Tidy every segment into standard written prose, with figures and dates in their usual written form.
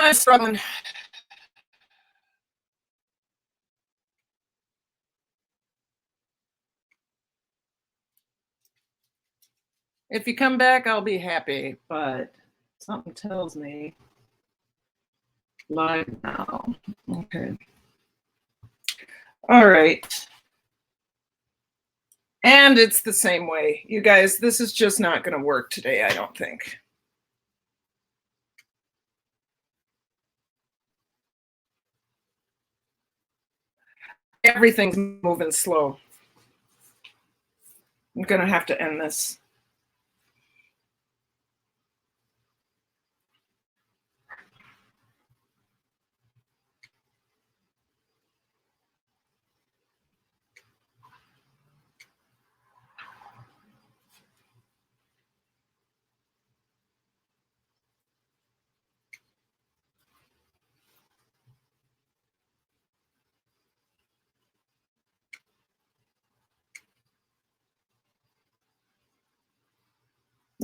I'm struggling. If you come back, I'll be happy, but something tells me live now. Okay. All right. And it's the same way. You guys, this is just not going to work today, I don't think. Everything's moving slow. I'm going to have to end this.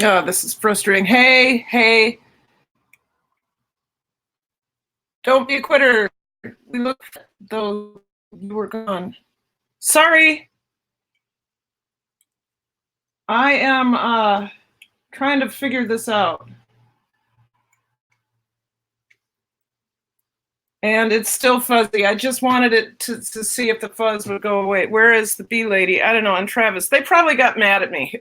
Oh, this is frustrating. Hey. Don't be a quitter. We looked though you were gone. Sorry. I am trying to figure this out. And it's still fuzzy. I just wanted it to see if the fuzz would go away. Where is the bee lady? I don't know. And Travis, they probably got mad at me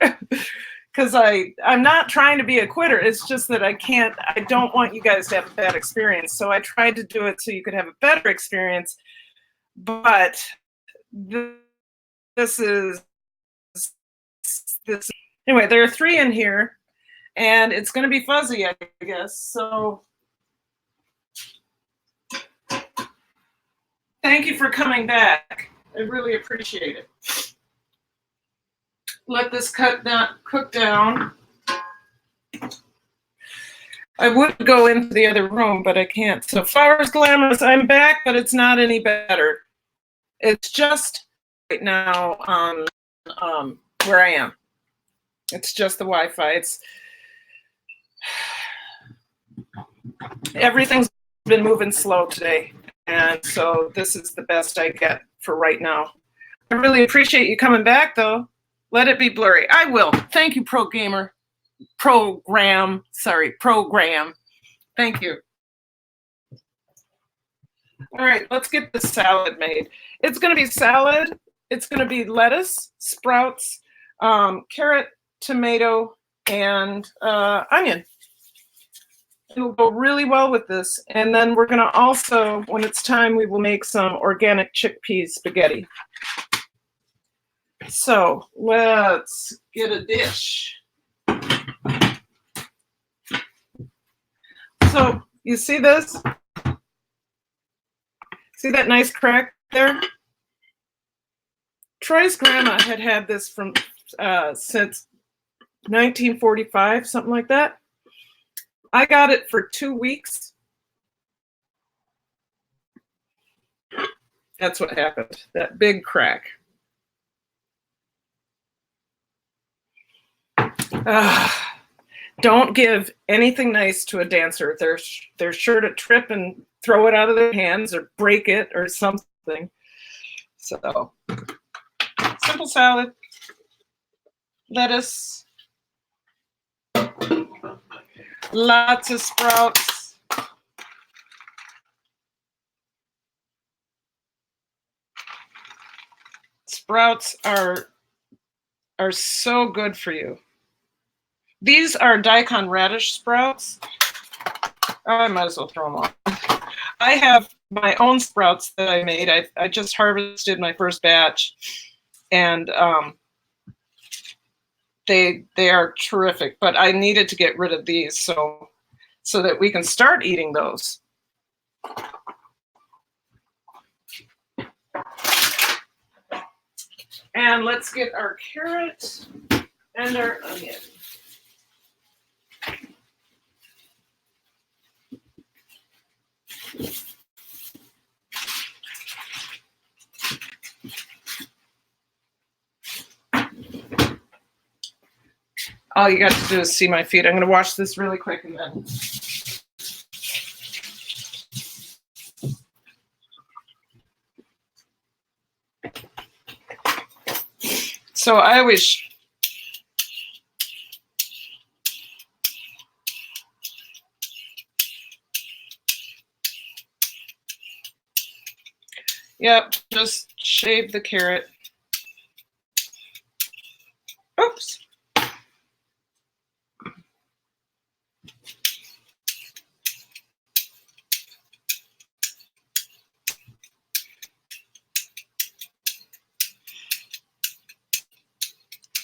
because I'm not trying to be a quitter. It's just that I don't want you guys to have a bad experience. So I tried to do it so you could have a better experience. But this. Anyway, there are 3 in here and it's going to be fuzzy, I guess. So thank you for coming back. I really appreciate it. Let this cook down. I would go into the other room, but I can't. So Flowers Glamorous, I'm back, but it's not any better. It's just right now where I am. It's just the Wi-Fi. Everything's been moving slow today. And so this is the best I get for right now. I really appreciate you coming back, though. Let it be blurry. I will. Thank you, Program. Thank you. All right, let's get the salad made. It's going to be salad. It's going to be lettuce, sprouts, carrot, tomato, and onion. It'll go really well with this. And then we're going to also, when it's time, we will make some organic chickpea spaghetti. So let's get a dish. So you see this? See that nice crack there? Troy's grandma had this from since 1945, something like that. I got it for 2 weeks. That's what happened, that big crack. Don't give anything nice to a dancer. They're sure to trip and throw it out of their hands or break it or something. So, simple salad, lettuce, lots of sprouts. Sprouts are so good for you. These are daikon radish sprouts. I might as well throw them on. I have my own sprouts that I made. I just harvested my first batch, and they are terrific. But I needed to get rid of these so that we can start eating those. And let's get our carrot and our onion. All you got to do is see my feet. I'm going to wash this really quick and then. So I always, yep, just shave the carrot. Oops.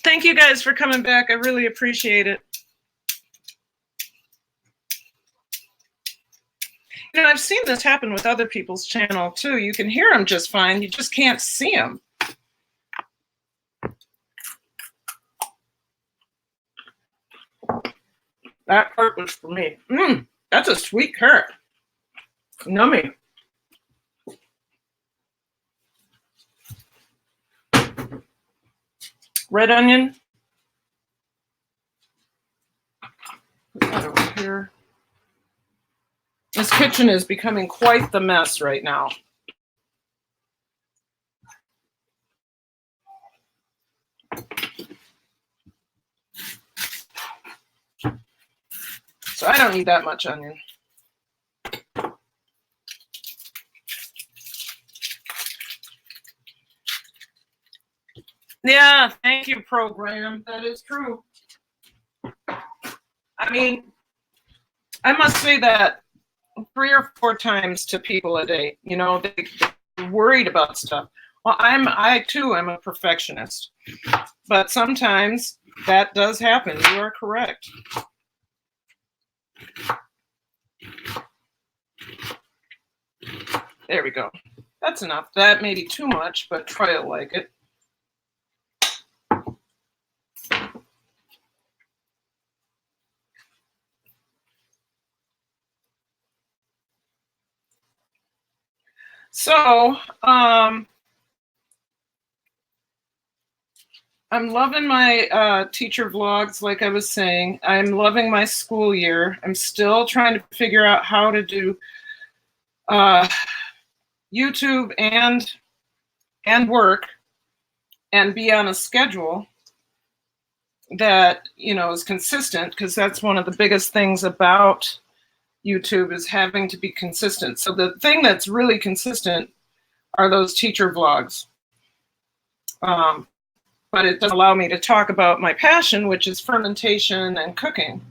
Thank you guys for coming back. I really appreciate it. You know, I've seen this happen with other people's channel too. You can hear them just fine. You just can't see them. That part was for me. That's a sweet carrot. Yummy. Red onion. Put that over here. This kitchen is becoming quite the mess right now. So I don't need that much onion. Yeah, thank you, program. That is true. I mean, I must say that 3 or 4 times to people a day. You know, they're worried about stuff. Well, I too am a perfectionist, but sometimes that does happen. You are correct. There we go. That's enough. That may be too much, but try to like it. So, I'm loving my teacher vlogs, like I was saying. I'm loving my school year. I'm still trying to figure out how to do YouTube and work and be on a schedule that, you know, is consistent, because that's one of the biggest things about YouTube, is having to be consistent. So the thing that's really consistent are those teacher vlogs. But it doesn't allow me to talk about my passion, which is fermentation and cooking.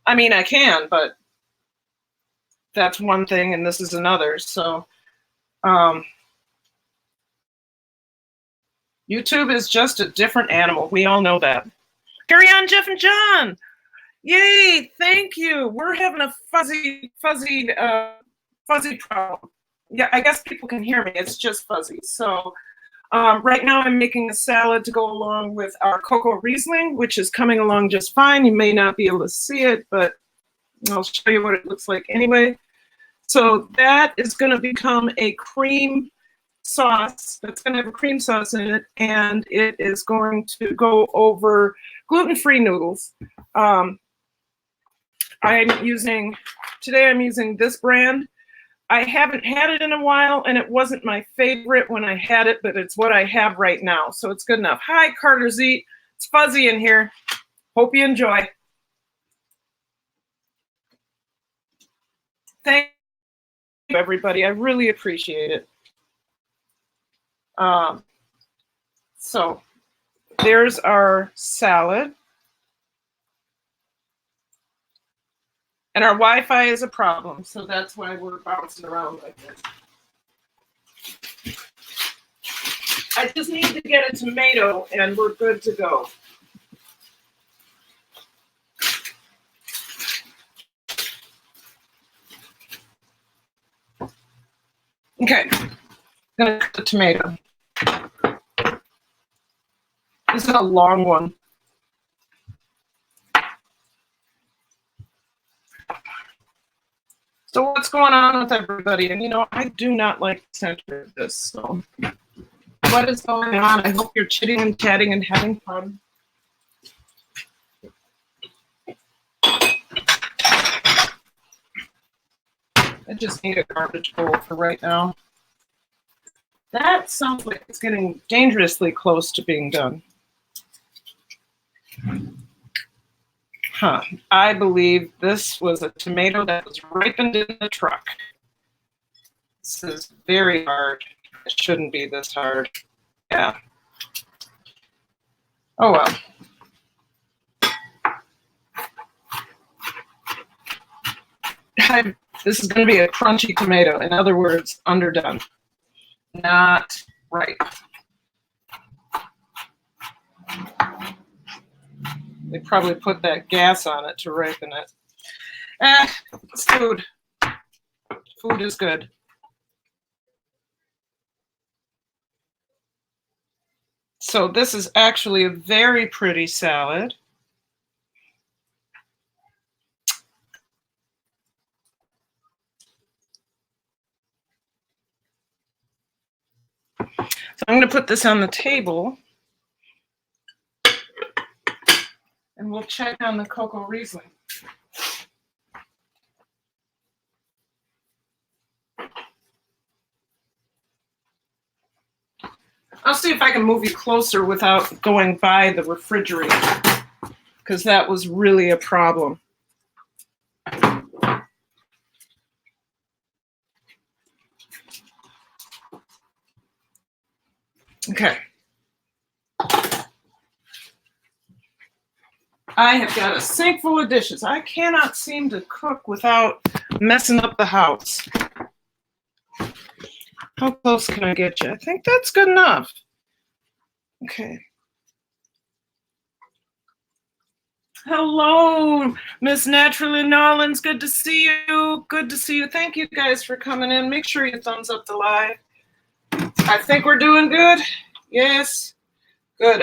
I mean, I can, but that's one thing and this is another. So YouTube is just a different animal. We all know that. Carry on, Jeff and John. Yay, thank you. We're having a fuzzy problem. Yeah, I guess people can hear me. It's just fuzzy. So right now I'm making a salad to go along with our cocoa Riesling, which is coming along just fine. You may not be able to see it, but I'll show you what it looks like anyway. So that is going to become a cream sauce. That's going to have a cream sauce in it, and it is going to go over gluten-free noodles. Today I'm using this brand. I haven't had it in a while, and it wasn't my favorite when I had it, but it's what I have right now, so it's good enough. Hi, Carter Z. It's fuzzy in here. Hope you enjoy. Thank you, everybody. I really appreciate it. So there's our salad. And our Wi-Fi is a problem, so that's why we're bouncing around like this. I just need to get a tomato, and we're good to go. Okay, I'm gonna cut the tomato. This is a long one. So what's going on with everybody? And you know, I do not like the center of this. So what is going on? I hope you're chitting and chatting and having fun. I just need a garbage bowl for right now. That sounds like it's getting dangerously close to being done. Huh. I believe this was a tomato that was ripened in the truck. This is very hard. It shouldn't be this hard. Yeah. Oh well. This is going to be a crunchy tomato. In other words, underdone. Not right. They probably put that gas on it to ripen it. It's food. Food is good. So this is actually a very pretty salad. So I'm going to put this on the table. And we'll check on the cocoa Riesling. I'll see if I can move you closer without going by the refrigerator, because that was really a problem. Okay. I have got a sink full of dishes. I cannot seem to cook without messing up the house. How close can I get you? I think that's good enough. Okay. Hello, Miss Naturally Nolans. Good to see you. Good to see you. Thank you guys for coming in. Make sure you thumbs up the live. I think we're doing good. Yes. Good.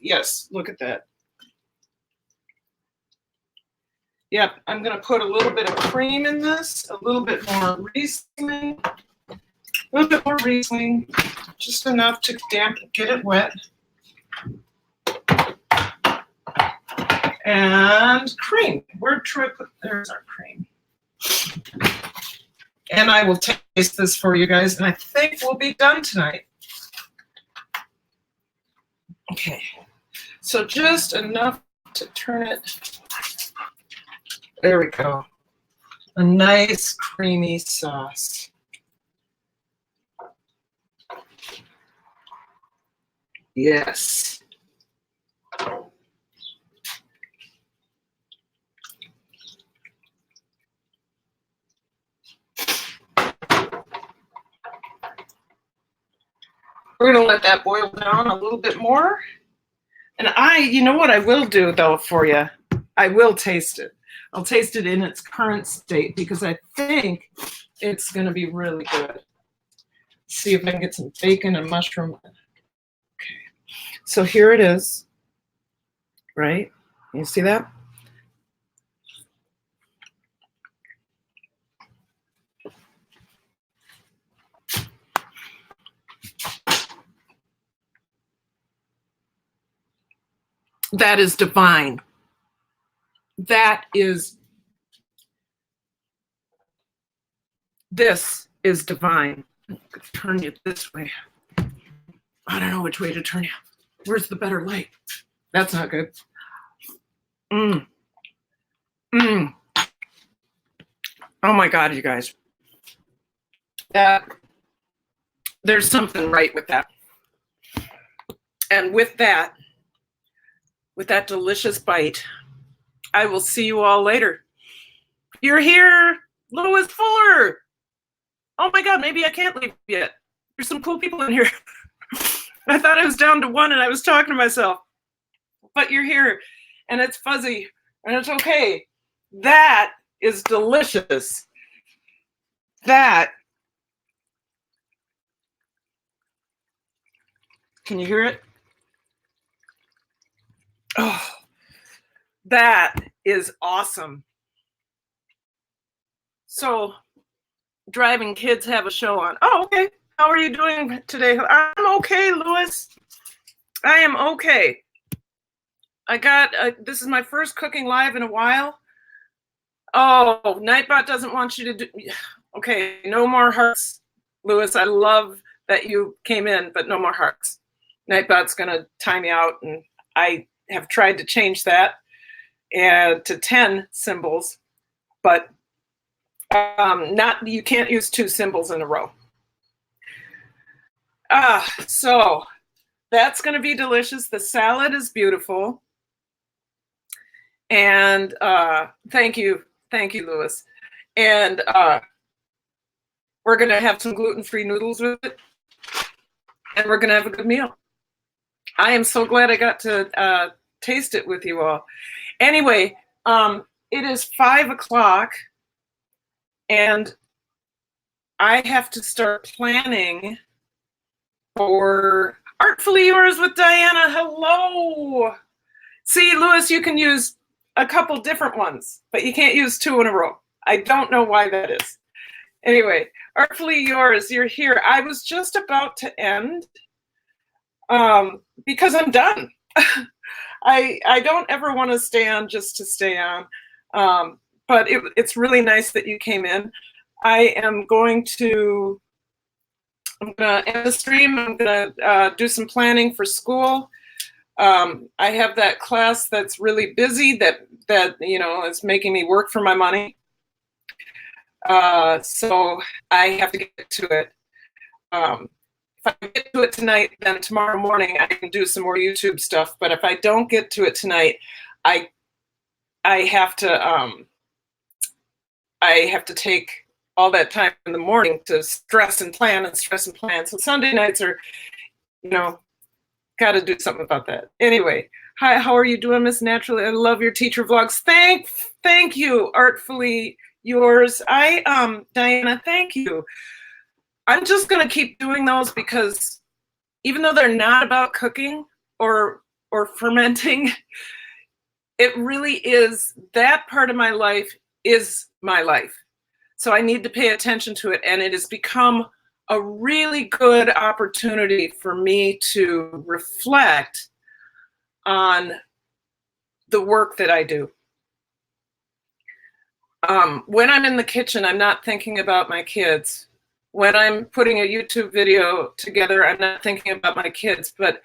Yes, look at that. Yep, I'm going to put a little bit of cream in this, a little bit more Riesling, just enough to get it wet. And cream. Where'd Troy put? There's our cream. And I will taste this for you guys, and I think we'll be done tonight. Okay, so just enough to turn it. There we go. A nice creamy sauce. Yes. We're going to let that boil down a little bit more. And you know what I will do, though, for you? I will taste it. I'll taste it in its current state because I think it's going to be really good. See if I can get some bacon and mushroom. Okay. So here it is. Right? You see that? That is divine. This is divine. Let's turn you this way. I don't know which way to turn you. Where's the better light? That's not good. Oh my God, you guys. There's something right with that. And with that delicious bite, I will see you all later. You're here, Louis Fuller. Oh my God, maybe I can't leave yet. There's some cool people in here. I thought I was down to one and I was talking to myself. But you're here and it's fuzzy and it's okay. That is delicious. Can you hear it? Oh, that is awesome. So, driving kids have a show on. Oh, okay. How are you doing today? I'm okay, Louis. I am okay. This is my first cooking live in a while. Oh, Nightbot doesn't want you to do. Okay, no more hearts, Louis. I love that you came in, but no more hearts. Nightbot's going to time you out, and I have tried to change that and to 10 symbols, but you can't use 2 symbols in a row. So that's going to be delicious. The salad is beautiful. And thank you, Louis. And we're going to have some gluten-free noodles with it, and we're going to have a good meal. I am so glad I got to taste it with you all. Anyway, it is 5 o'clock, and I have to start planning for Artfully Yours with Diana. Hello. See, Louis, you can use a couple different ones, but you can't use 2 in a row. I don't know why that is. Anyway, Artfully Yours, you're here. I was just about to end because I'm done. I don't ever want to stay on just to stay on, but it's really nice that you came in. I am going to end the stream. I'm going to do some planning for school. I have that class that's really busy that you know is making me work for my money. So I have to get to it. If I get to it tonight, then tomorrow morning I can do some more YouTube stuff. But if I don't get to it tonight, I have to take all that time in the morning to stress and plan. So Sunday nights are, you know, got to do something about that. Anyway, hi, how are you doing, Miss Naturally? I love your teacher vlogs. Thank you, Artfully Yours. Diana, thank you. I'm just going to keep doing those because even though they're not about cooking or fermenting, it really is, that part of my life is my life. So I need to pay attention to it, and it has become a really good opportunity for me to reflect on the work that I do. When I'm in the kitchen, I'm not thinking about my kids. When I'm putting a YouTube video together, I'm not thinking about my kids. But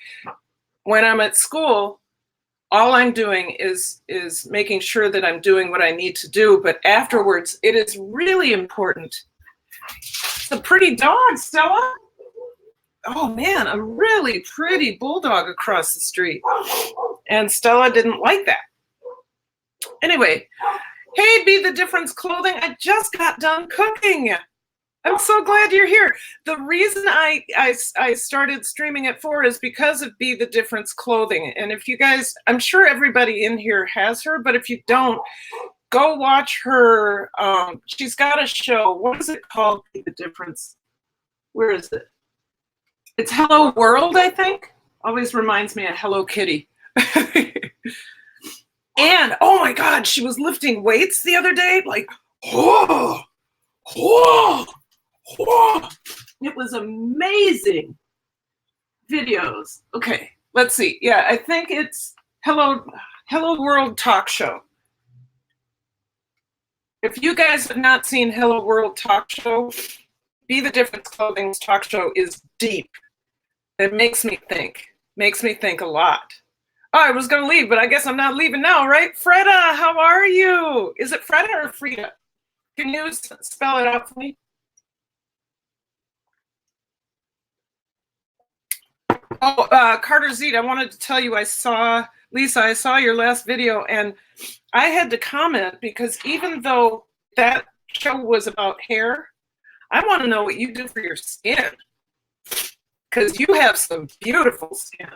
when I'm at school, all I'm doing is making sure that I'm doing what I need to do. But afterwards, it is really important. It's a pretty dog, Stella. Oh man, a really pretty bulldog across the street. And Stella didn't like that. Anyway, hey, Be the Difference Clothing. I just got done cooking. I'm so glad you're here. The reason I started streaming at 4 is because of Be the Difference Clothing. And if you guys, I'm sure everybody in here has her, but if you don't, go watch her. She's got a show. What is it called? Be the Difference. Where is it? It's Hello World, I think. Always reminds me of Hello Kitty. And oh my God, she was lifting weights the other day. Like, whoa. It was amazing videos. Okay, let's see. Yeah, I think it's Hello World Talk Show. If you guys have not seen Hello World Talk Show, Be the Difference Clothing's talk show is deep. It makes me think a lot. Oh, I was going to leave, but I guess I'm not leaving now, right? Freda, how are you? Is it Freda or Frida? Can you spell it out for me? Oh, Carter Zeed, I wanted to tell you, Lisa, I saw your last video, and I had to comment because even though that show was about hair, I want to know what you do for your skin, because you have some beautiful skin.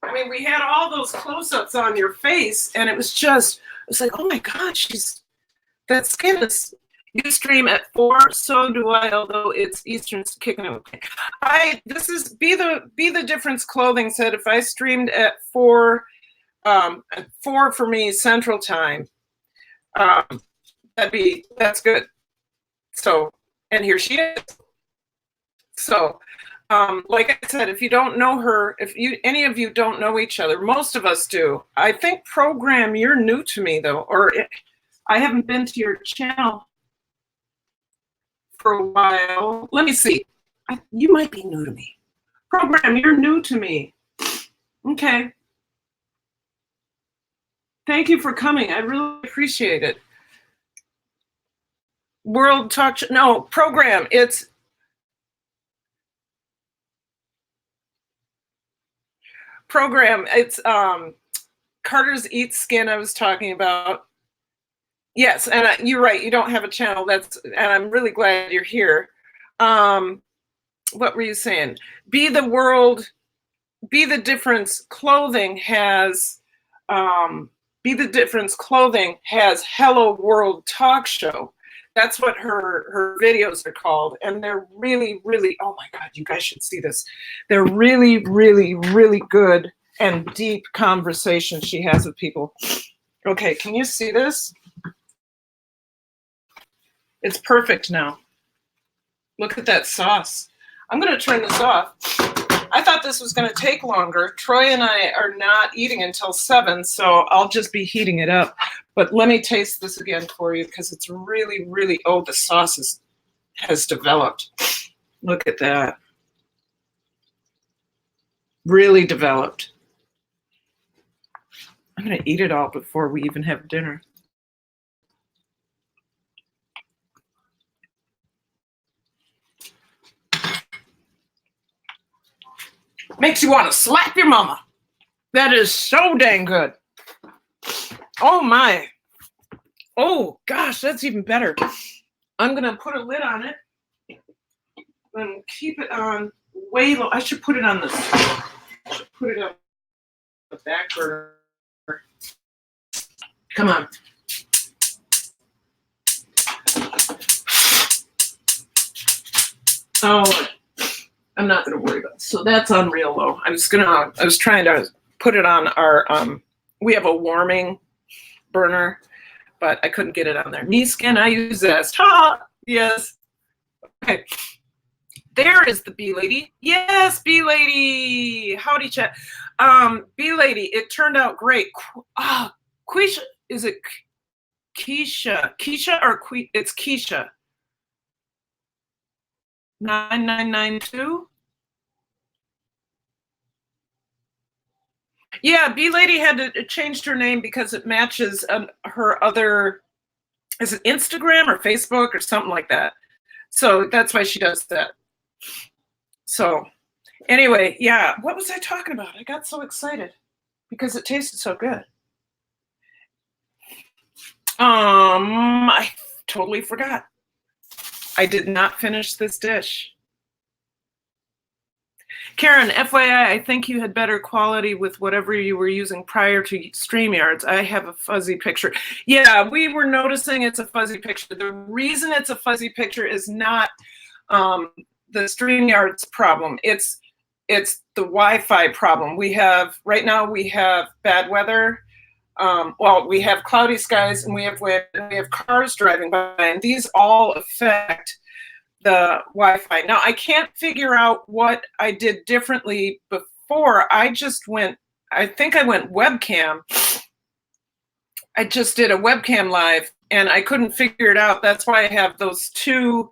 I mean, we had all those close-ups on your face, and it was like, oh my God, that skin is. You stream at 4, so do I, although it's Eastern kicking it. This is Be the Difference Clothing said if I streamed at 4 for me Central Time, that's good. So, and here she is. So, like I said, if you don't know her, any of you don't know each other, most of us do. I think Program, you're new to me though, I haven't been to your channel for a while. Let me see. You might be new to me. Program, you're new to me. Okay. Thank you for coming. I really appreciate it. World Talk Show. No, Program. It's Program. It's Carter's Eat Skin I was talking about. Yes, and you're right. You don't have a channel. And I'm really glad you're here. What were you saying? Be the World, Be the Difference Clothing has Be the Difference Clothing has Hello World Talk Show. That's what her videos are called. And they're really, really, oh my God, you guys should see this. They're really, really, really good and deep conversations she has with people. Okay, can you see this? It's perfect now. Look at that sauce. I'm going to turn this off. I thought this was going to take longer. Troy and I are not eating until 7, so I'll just be heating it up. But let me taste this again for you because it's really, really, oh, the sauce has developed. Look at that. Really developed. I'm going to eat it all before we even have dinner. Makes you want to slap your mama. That is so dang good. Oh my. Oh gosh, that's even better. I'm going to put a lid on it and keep it on way low. I should put it on this. I should put it on the back burner. Come on. Oh, I'm not going to worry about it. So that's on real low. I was trying to put it on our, we have a warming burner, but I couldn't get it on there. Knee skin, I use this. Ha! Yes. Okay. There is the Bee Lady. Yes, Bee Lady. Howdy, chat. Bee Lady, it turned out great. Quisha, is it Keisha? Keisha or it's Keisha. 9992. Yeah, Bee Lady had to change her name because it matches her other, is it Instagram or Facebook or something like that. So that's why she does that. So anyway, yeah, what was I talking about? I got so excited because it tasted so good. I totally forgot. I did not finish this dish. Karen, FYI, I think you had better quality with whatever you were using prior to StreamYards. I have a fuzzy picture. Yeah, we were noticing it's a fuzzy picture. The reason it's a fuzzy picture is not the StreamYards problem. It's the Wi-Fi problem. Right now we have bad weather. Well, we have cloudy skies and we have wind and we have cars driving by, and these all affect the Wi-Fi. Now, I can't figure out what I did differently before. I think I went webcam. I just did a webcam live and I couldn't figure it out. That's why I have those 2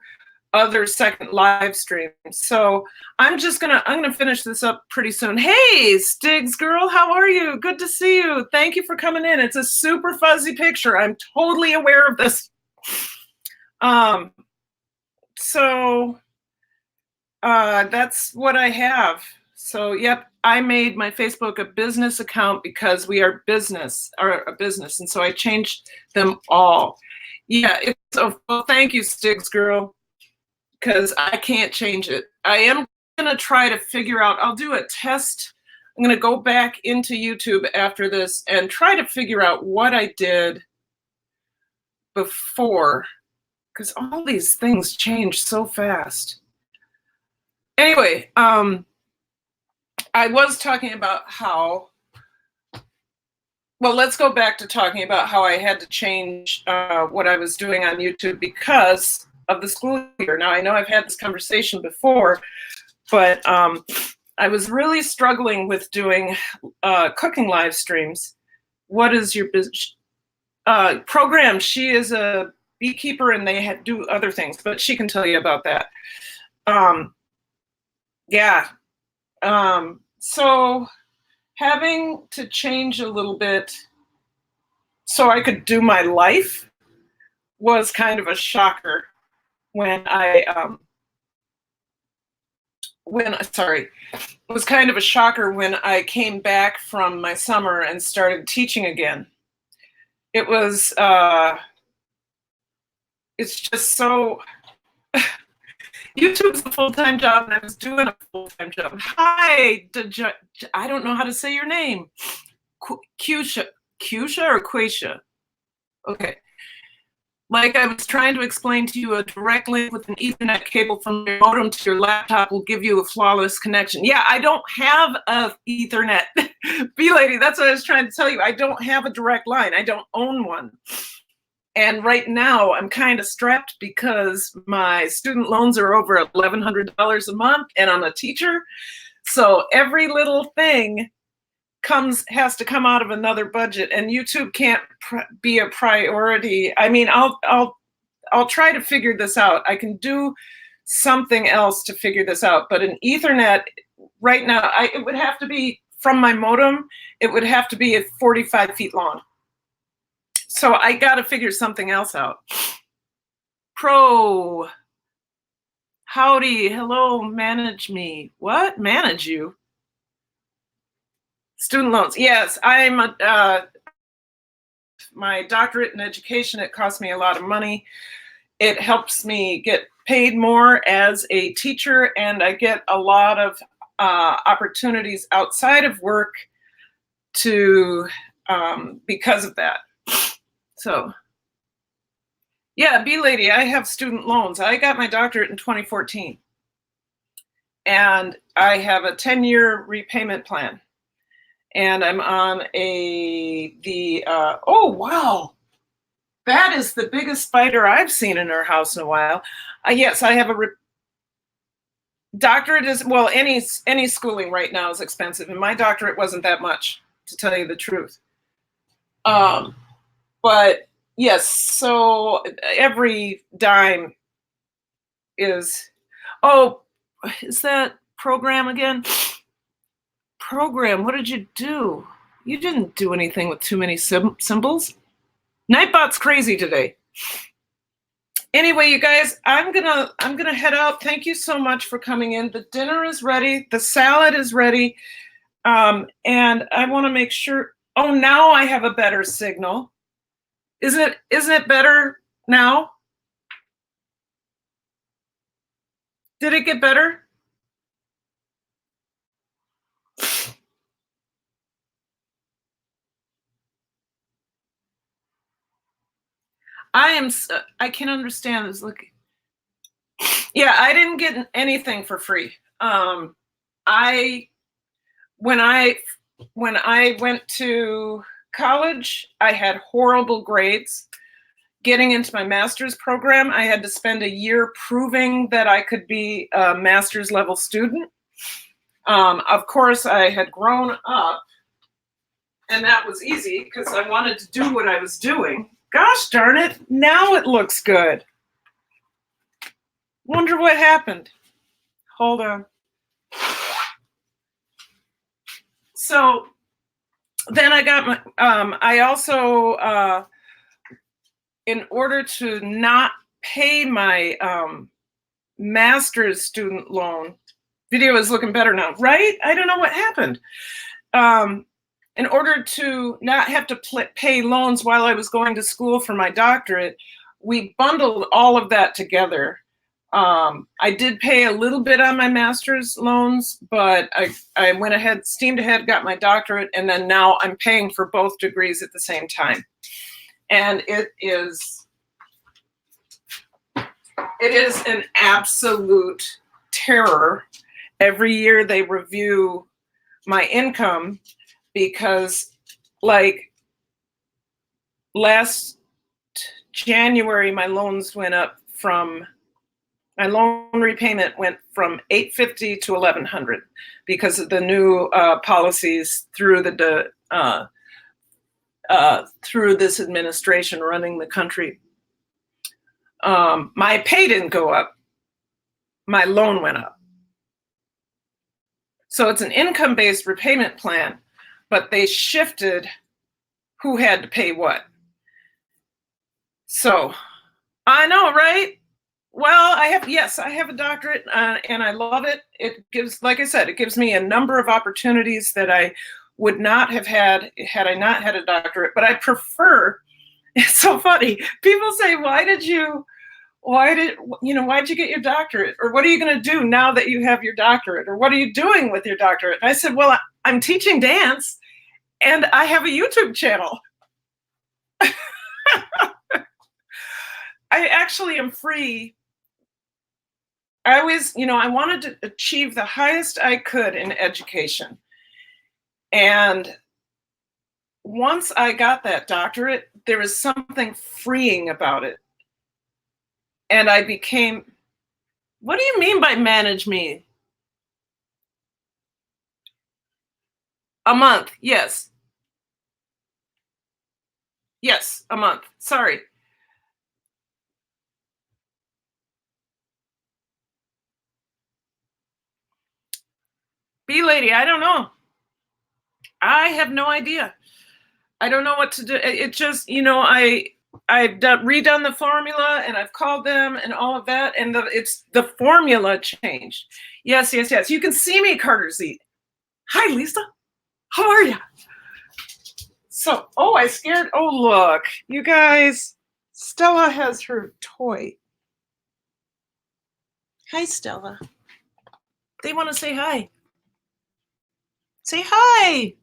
other second live streams. So I'm gonna finish this up pretty soon. Hey, Stiggs girl, how are you? Good to see you. Thank you for coming in. It's a super fuzzy picture. I'm totally aware of this. So that's what I have. So yep, I made my Facebook a business account because we are a business. And so I changed them all. Yeah, well, thank you, Stiggs girl, because I can't change it. I am gonna try to figure out, I'll do a test. I'm gonna go back into YouTube after this and try to figure out what I did before, because all these things change so fast. Anyway, I was talking about how, well, let's go back to talking about how I had to change what I was doing on YouTube because of the school year. Now, I know I've had this conversation before, but I was really struggling with doing cooking live streams. What is your business program? She is a beekeeper and they do other things, but she can tell you about that. Yeah. So having to change a little bit so I could do my life was kind of a shocker when it was kind of a shocker when I came back from my summer and started teaching again. It was, it's just so, YouTube's a full-time job and I was doing a full-time job. Hi, I don't know how to say your name. Kyusha or Quasha? Okay. Like I was trying to explain to you, a direct link with an Ethernet cable from your modem to your laptop will give you a flawless connection. Yeah, I don't have a Ethernet. B-Lady, that's what I was trying to tell you. I don't have a direct line. I don't own one. And right now I'm kind of strapped because my student loans are over $1,100 a month and I'm a teacher. So every little thing has to come out of another budget, and YouTube can't be a priority. I mean, I'll try to figure this out. I can do something else to figure this out, but an Ethernet right now, it would have to be from my modem. It would have to be at 45 feet long. So I got to figure something else out. Pro, howdy, hello, manage me. What? Manage you? Student loans. Yes, I'm my doctorate in education. It costs me a lot of money. It helps me get paid more as a teacher, and I get a lot of opportunities outside of work to because of that. So yeah, B-Lady, I have student loans. I got my doctorate in 2014, and I have a 10-year repayment plan. And I'm on oh, wow. That is the biggest spider I've seen in our house in a while. Yes, I have a doctorate is, well, any schooling right now is expensive. And my doctorate wasn't that much, to tell you the truth. But yes, so every dime is, oh, is that program again? Program, what did you do? You didn't do anything with too many symbols. Nightbot's crazy today. Anyway, you guys, I'm gonna head out. Thank you so much for coming in. The dinner is ready. The salad is ready. And I want to make sure. Oh, now I have a better signal. Isn't it better now? Did it get better? I can understand this. Look, yeah, I didn't get anything for free. When I went to college, I had horrible grades. Getting into my master's program, I had to spend a year proving that I could be a master's level student. Of course, I had grown up, and that was easy because I wanted to do what I was doing. Gosh darn it, now it looks good. Wonder what happened. Hold on. So then I got my, I also, in order to not pay my master's student loan, video is looking better now, right? I don't know what happened. In order to not have to pay loans while I was going to school for my doctorate, we bundled all of that together. I did pay a little bit on my master's loans, but I went ahead, steamed ahead, got my doctorate, and then now I'm paying for both degrees at the same time. And it is an absolute terror. Every year they review my income because, like, last January, my loan repayment went from $850 to $1,100 because of the new policies through through this administration running the country. My pay didn't go up. My loan went up. So it's an income-based repayment plan, but they shifted who had to pay what. So I know, right? Well, I have a doctorate and I love it. It gives, like I said, it gives me a number of opportunities that I would not have had I not had a doctorate, but I prefer, it's so funny. People say, why did you get your doctorate? Or what are you going to do now that you have your doctorate? Or what are you doing with your doctorate? And I said, well, I'm teaching dance and I have a YouTube channel. I actually am free. I always, I wanted to achieve the highest I could in education. And once I got that doctorate, there was something freeing about it. And I became, what do you mean by manage me? A month, yes. Yes, a month, sorry. B-Lady, I don't know. I have no idea. I don't know what to do. It just, I've redone the formula and I've called them and all of that. And it's the formula changed. Yes. You can see me, Carter Z. Hi, Lisa. How are you? So, I scared. Oh, look, you guys. Stella has her toy. Hi, Stella. They want to say hi. Say hi.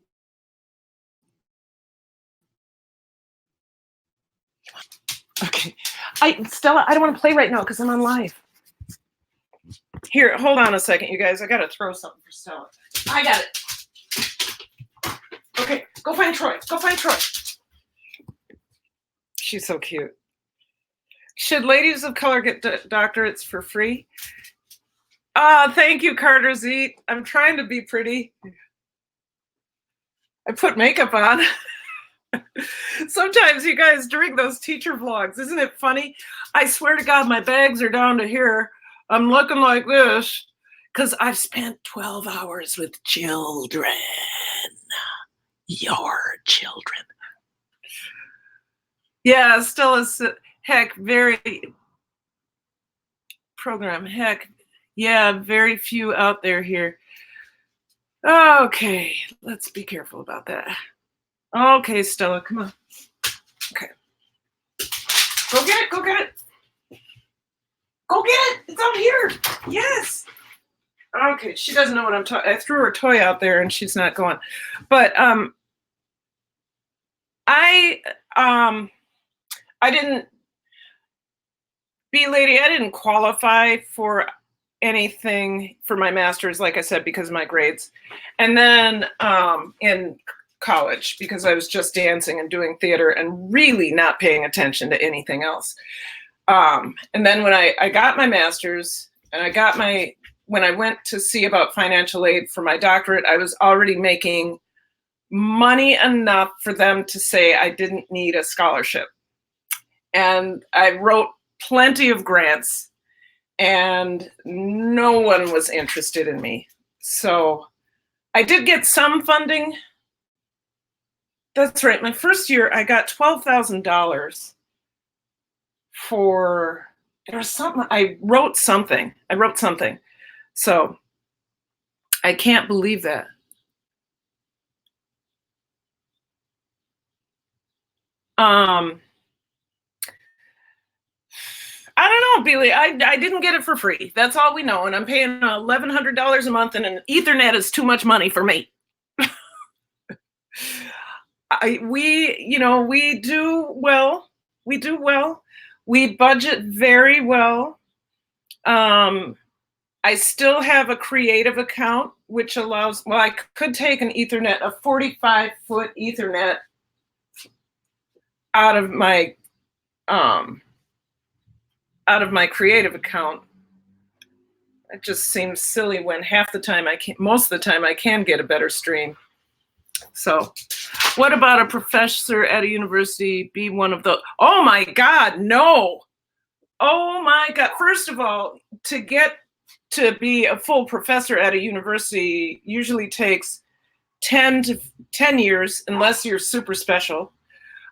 Okay. Stella, I don't want to play right now because I'm on live. Here, hold on a second, you guys. I got to throw something for Stella. I got it. Okay, go find Troy. She's so cute. Should ladies of color get doctorates for free? Thank you, Carter Z. I'm trying to be pretty. I put makeup on. Sometimes, you guys, during those teacher vlogs, isn't it funny? I swear to God, my bags are down to here. I'm looking like this because I've spent 12 hours with children. Your children. Yeah, Stella's, heck, very program. Heck, yeah, very few out there here. Okay, let's be careful about that. Okay, Stella, come on. Okay. Go get it. Go get it. It's out here. Yes. Okay, she doesn't know what I'm talking. I threw her toy out there and she's not going. But I didn't, B-Lady, I didn't qualify for anything for my master's, like I said, because of my grades. And then in college, because I was just dancing and doing theater and really not paying attention to anything else. And then when I got my master's and when I went to see about financial aid for my doctorate, I was already making money enough for them to say I didn't need a scholarship. And I wrote plenty of grants and no one was interested in me. So I did get some funding. That's right. My first year, I got $12,000 for, there was something, I wrote something. So I can't believe that. I don't know, Billy. I didn't get it for free. That's all we know. And I'm paying $1,100 a month, and an Ethernet is too much money for me. We do well. We budget very well. I still have a creative account, which allows, well, I could take an Ethernet, a 45-foot Ethernet out of my creative account. It just seems silly when most of the time I can get a better stream. So what about a professor at a university be one of the, oh my God, no. Oh my God. First of all, to get to be a full professor at a university usually takes 10 years, unless you're super special.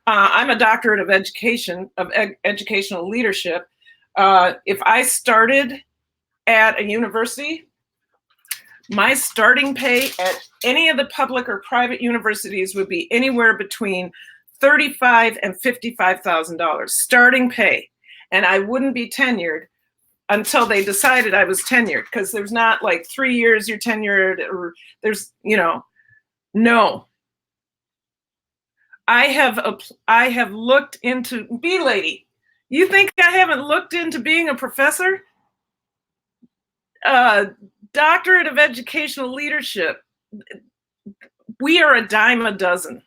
I'm a doctorate of education, of educational leadership. If I started at a university, my starting pay at any of the public or private universities would be anywhere between $35,000 and $55,000 starting pay. And I wouldn't be tenured until they decided I was tenured, because there's not like 3 years you're tenured, or there's, no. I have looked into, bee lady, you think I haven't looked into being a professor? Doctorate of educational leadership. We are a dime a dozen.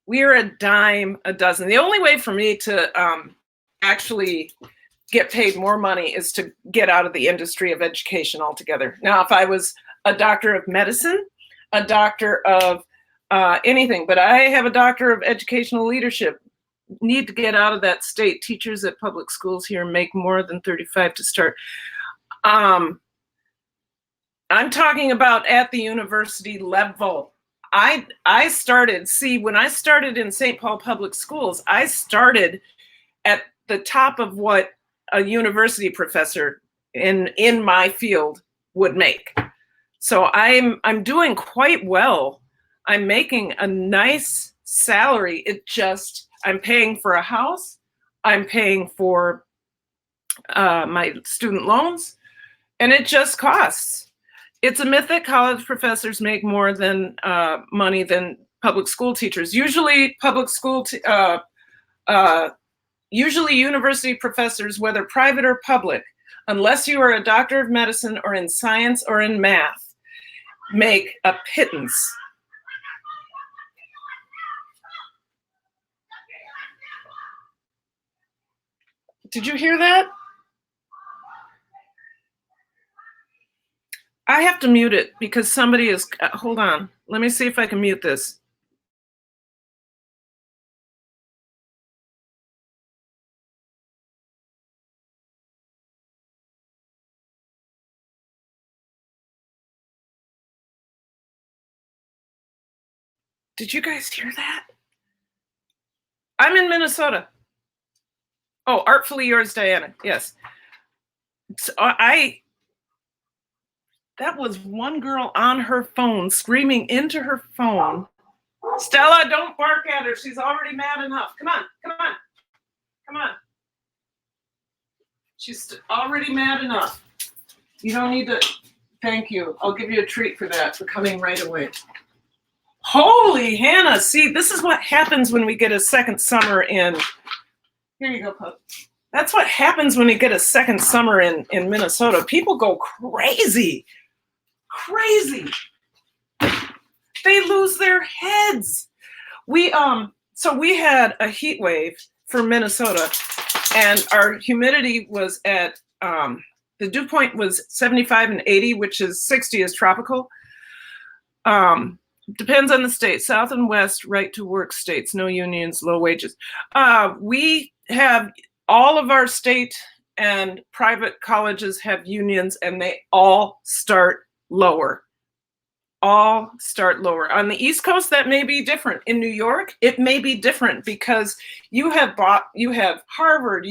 We are a dime a dozen. The only way for me to actually get paid more money is to get out of the industry of education altogether. Now, if I was a doctor of medicine, a doctor of anything, but I have a doctor of educational leadership, need to get out of that state. Teachers at public schools here make more than 35 to start. I'm talking about at the university level. I started, when I started in St. Paul Public Schools, I started at the top of what a university professor in my field would make. So I'm doing quite well. I'm making a nice salary. I'm paying for a house. I'm paying for my student loans, and it just costs. It's a myth that college professors make more than money than public school teachers. Usually usually university professors, whether private or public, unless you are a doctor of medicine or in science or in math, make a pittance. Did you hear that? I have to mute it because somebody is, hold on. Let me see if I can mute this. Did you guys hear that? I'm in Minnesota. Oh, artfully yours, Diana. Yes. So that was one girl on her phone screaming into her phone. Stella, don't bark at her. She's already mad enough. Come on, come on, come on. She's already mad enough. You don't need to, thank you. I'll give you a treat for that, for coming right away. Holy Hannah, see, this is what happens when we get a second summer in, here you go, pup. That's what happens when you get a second summer in Minnesota. People go crazy. Crazy. They lose their heads. So we had a heat wave for Minnesota, and our humidity was at, the dew point was 75 and 80, which is 60 is tropical. Depends on the state, South and West, right to work states, no unions, low wages. We have all of our state and private colleges have unions, and they all start lower. All start lower. On the East Coast, that may be different. In New York, it may be different because you have Harvard,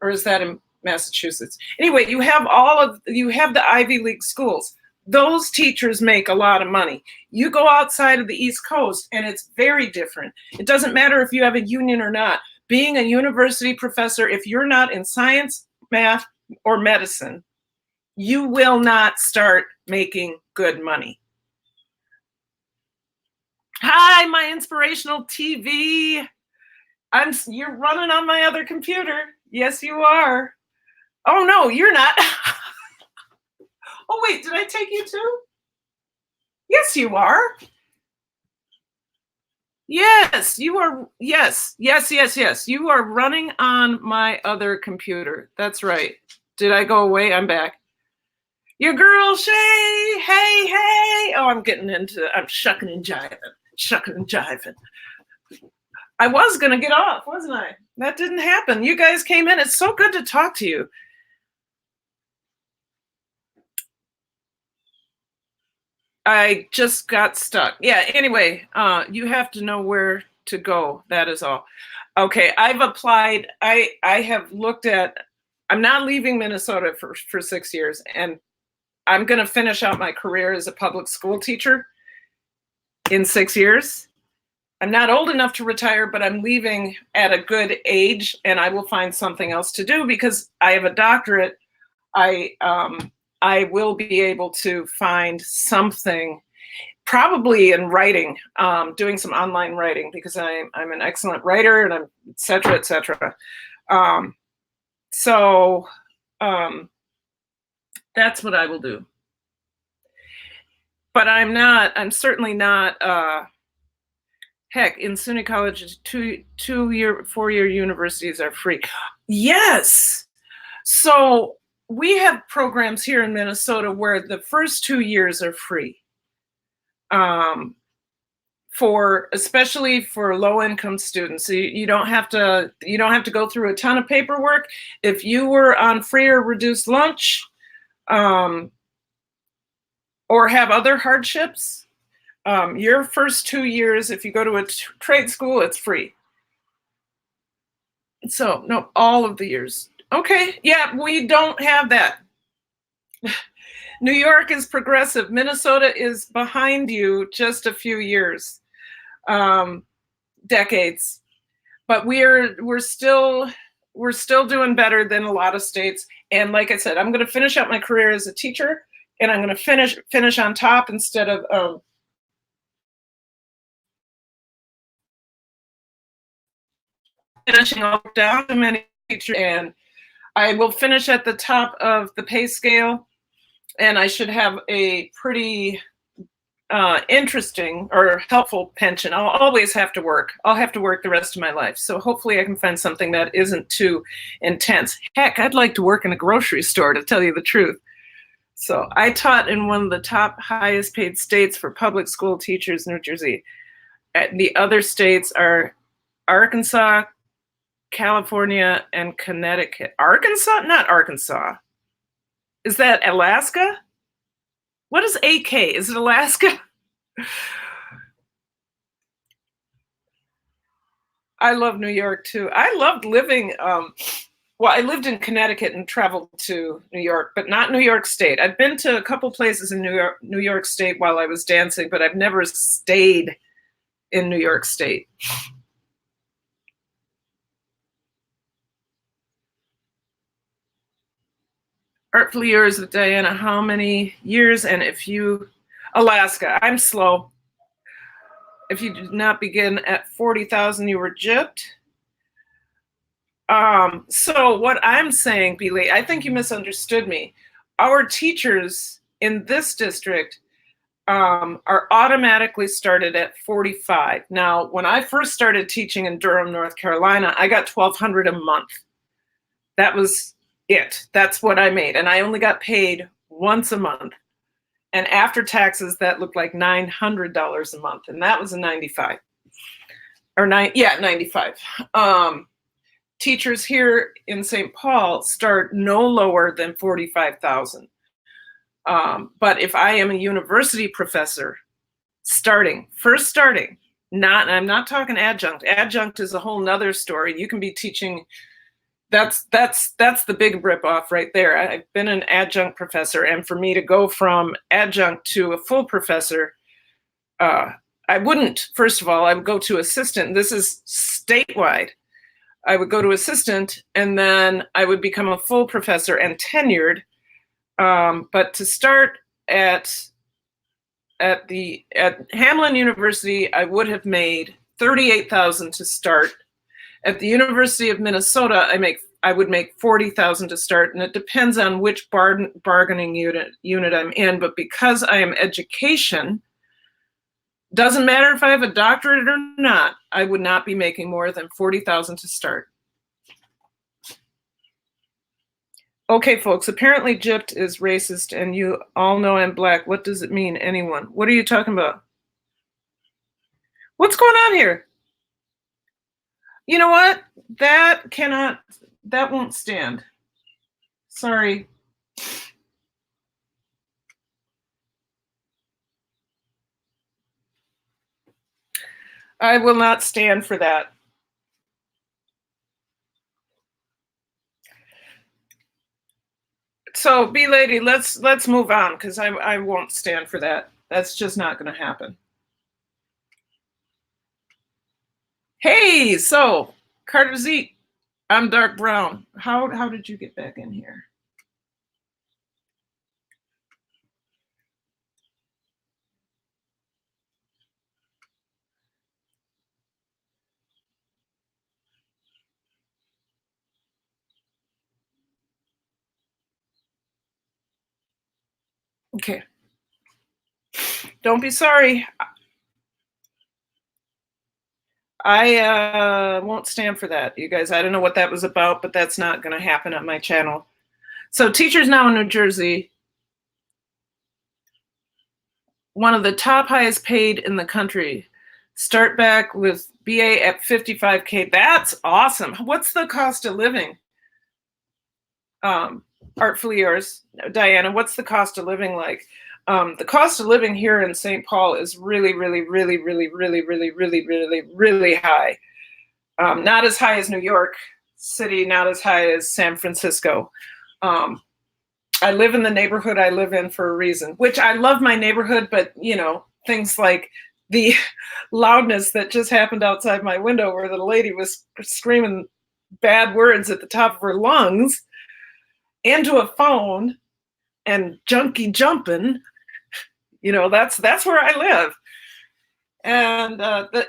or is that in Massachusetts? Anyway, you have the Ivy League schools. Those teachers make a lot of money. You go outside of the East Coast and it's very different. It doesn't matter if you have a union or not. Being a university professor, if you're not in science, math, or medicine, you will not start making good money. Hi, my inspirational TV. You're running on my other computer. Yes, you are. Oh no, you're not. Oh wait, did I take you too? Yes, you are. Yes, you are. Yes. You are running on my other computer. That's right. Did I go away? I'm back. Your girl Shay. Hey. Oh, I'm shucking and jiving. I was gonna get off, wasn't I? That didn't happen. You guys came in. It's so good to talk to you. I just got stuck. Yeah, anyway, you have to know where to go. That is all. Okay, I've applied. I have looked at, I'm not leaving Minnesota for 6 years, and I'm going to finish out my career as a public school teacher in 6 years. I'm not old enough to retire, but I'm leaving at a good age, and I will find something else to do because I have a doctorate. I will be able to find something, probably in writing, doing some online writing, because I'm an excellent writer, and I'm et cetera, et cetera. So that's what I will do. But I'm certainly not, heck, in SUNY College, 4-year universities are free. Yes. So we have programs here in Minnesota where the first 2 years are free. Especially for low-income students. So you don't have to go through a ton of paperwork. If you were on free or reduced lunch, or have other hardships, your first 2 years, if you go to a trade school, it's free. So no, all of the years. Okay, yeah, we don't have that. New York is progressive. Minnesota is behind you just a few years, decades. But we're still doing better than a lot of states. And like I said, I'm going to finish out my career as a teacher, and I'm going to finish on top instead of finishing all down to many teachers. And I will finish at the top of the pay scale, and I should have a pretty interesting or helpful pension. I'll always have to work. I'll have to work the rest of my life. So hopefully I can find something that isn't too intense. Heck, I'd like to work in a grocery store, to tell you the truth. So I taught in one of the top highest paid states for public school teachers, New Jersey. The other states are Arkansas, California, and Connecticut. Arkansas? Not Arkansas. Is that Alaska? What is AK? Is it Alaska? I love New York too. I loved living, I lived in Connecticut and traveled to New York, but not New York State. I've been to a couple places in New York State while I was dancing, but I've never stayed in New York State. Artfully Yours with Diana, how many years? And if you, Alaska, I'm slow. If you did not begin at 40,000, you were gypped. So what I'm saying, Billy, I think you misunderstood me. Our teachers in this district are automatically started at 45. Now, when I first started teaching in Durham, North Carolina, I got $1,200 a month. That was it. That's what I made. And I only got paid once a month. And after taxes, that looked like $900 a month. And that was a 95. Or 95. Teachers here in St. Paul start no lower than 45,000. But if I am a university professor, starting, I'm not talking adjunct. Adjunct is a whole nother story. You can be teaching. That's the big ripoff right there. I've been an adjunct professor, and for me to go from adjunct to a full professor, I wouldn't. First of all, I would go to assistant. This is statewide. I would go to assistant, and then I would become a full professor and tenured. But to start at Hamline University, I would have made $38,000 to start. At the University of Minnesota, I would make $40,000 to start, and it depends on which bargaining unit I'm in. But because I am education, doesn't matter if I have a doctorate or not, I would not be making more than $40,000 to start. Okay, folks, apparently gypped is racist, and you all know I'm black. What does it mean, anyone? What are you talking about? What's going on here? You know what? That won't stand. Sorry. I will not stand for that. So, B lady, let's move on because I won't stand for that. That's just not going to happen. Hey, so Carter Z, I'm dark brown. How did you get back in here? Okay. Don't be sorry. I won't stand for that, you guys. I don't know what that was about, but that's not going to happen on my channel. So, Teachers Now in New Jersey, one of the top highest paid in the country. Start back with BA at 55K. That's awesome. What's the cost of living? Artfully yours, Diana. What's the cost of living like? The cost of living here in St. Paul is really, really, really, really, really, really, really, really, really high. Not as high as New York City, not as high as San Francisco. I live in the neighborhood I live in for a reason, which I love my neighborhood, but you know, things like the loudness that just happened outside my window where the lady was screaming bad words at the top of her lungs into a phone and junkie jumping, you know, that's where I live. And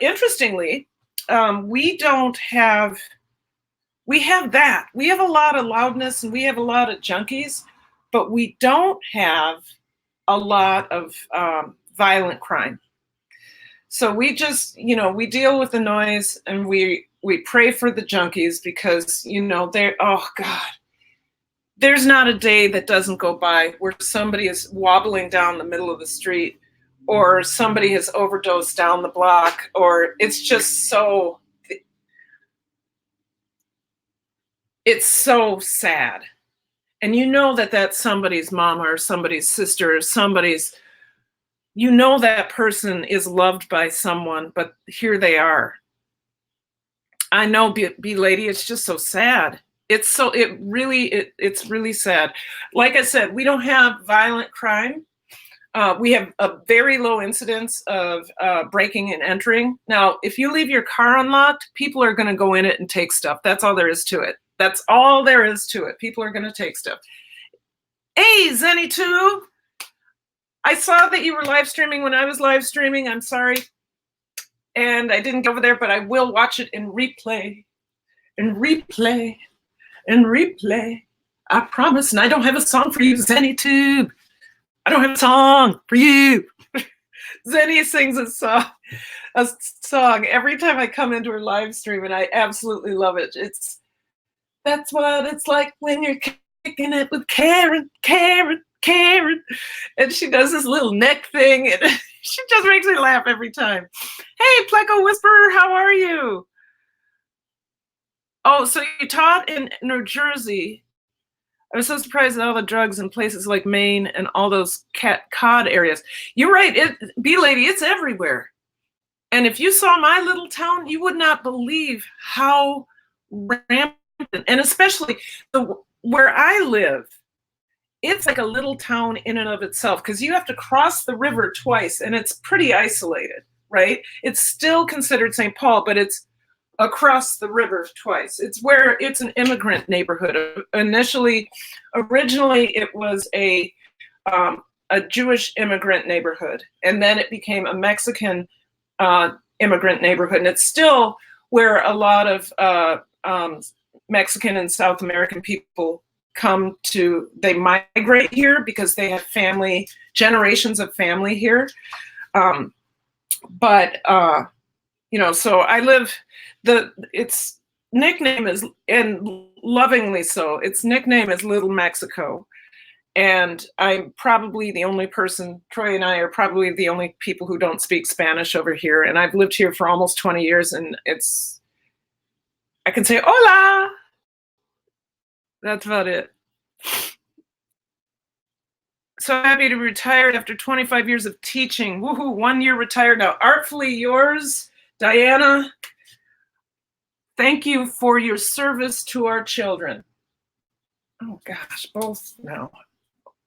interestingly, we have that. We have a lot of loudness and we have a lot of junkies, but we don't have a lot of violent crime. So we just, you know, we deal with the noise and we pray for the junkies because, you know, oh God, there's not a day that doesn't go by where somebody is wobbling down the middle of the street or somebody has overdosed down the block, or it's just so, it's so sad. And you know that that's somebody's mom or somebody's sister or somebody's, you know, that person is loved by someone, but here they are. I know, B lady, it's just so sad. It's really sad. Like I said, we don't have violent crime. We have a very low incidence of breaking and entering. Now, if you leave your car unlocked, people are going to go in it and take stuff. That's all there is to it. That's all there is to it. People are going to take stuff. Hey, ZennyTube, I saw that you were live streaming when I was live streaming. I'm sorry. And I didn't get over there, but I will watch it in replay, and replay, and replay. I promise. And I don't have a song for you, ZennyTube. I don't have a song for you. Zenny sings a song every time I come into her live stream, and I absolutely love it. That's what it's like when you're kicking it with Karen. And she does this little neck thing, and she just makes me laugh every time. Hey, Pleco Whisperer, how are you? Oh, so you taught in New Jersey. I was so surprised at all the drugs in places like Maine and all those cod areas. You're right, B lady, it's everywhere. And if you saw my little town, you would not believe how rampant, and especially where I live, it's like a little town in and of itself because you have to cross the river twice and it's pretty isolated, right? It's still considered St. Paul, but it's across the river twice. It's an immigrant neighborhood. Originally it was a Jewish immigrant neighborhood, and then it became a Mexican immigrant neighborhood, and it's still where a lot of Mexican and South American people they migrate here because they have generations of family here. You know, so I live, its nickname is, and lovingly so, its nickname is Little Mexico. And I'm probably the only person, Troy and I are probably the only people who don't speak Spanish over here. And I've lived here for almost 20 years, and I can say hola. That's about it. So happy to be retired after 25 years of teaching. Woohoo, 1 year retired now. Artfully yours, Diana. Thank you for your service to our children. Oh gosh, both now.